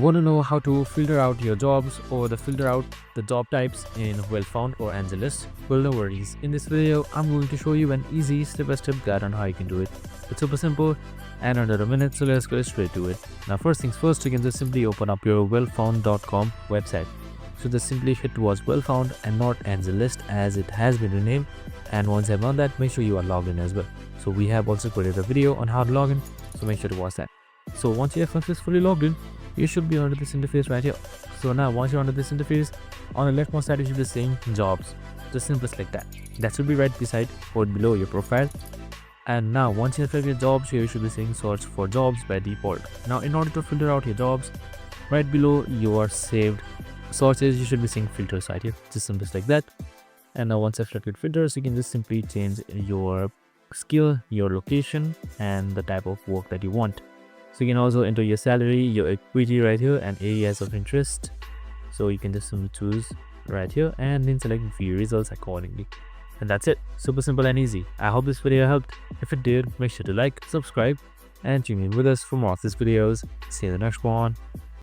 Want to know how to filter out your jobs or filter out the job types in Well-Found or AngelList? Well, no worries. In this video, I'm going to show you an easy step-by-step guide on how you can do it. It's super simple and under a minute, so let's go straight to it. Now, first things first, you can just simply open up your wellfound.com website. So just simply hit towards Well-Found and not AngelList as it has been renamed. And once I've done that, make sure you are logged in as well. So we have also created a video on how to log in, so make sure to watch that. So once you have successfully logged in, you should be under this interface right here. So now once you're under this interface, on the leftmost side you should be seeing jobs. Just simply select that. That should be right beside or below your profile. And now once you have selected your jobs, here you should be seeing search for jobs by default. Now in order to filter out your jobs, right below your saved searches, you should be seeing filters right here. Just simply select that. And now once I've selected filters, you can just simply change your skill, your location, and the type of work that you want. So you can also enter your salary, your equity right here, and areas of interest. So you can just simply choose right here and then select view results accordingly. And that's it. Super simple and easy. I hope this video helped. If it did, make sure to like, subscribe, and tune in with us for more of these videos. See you in the next one.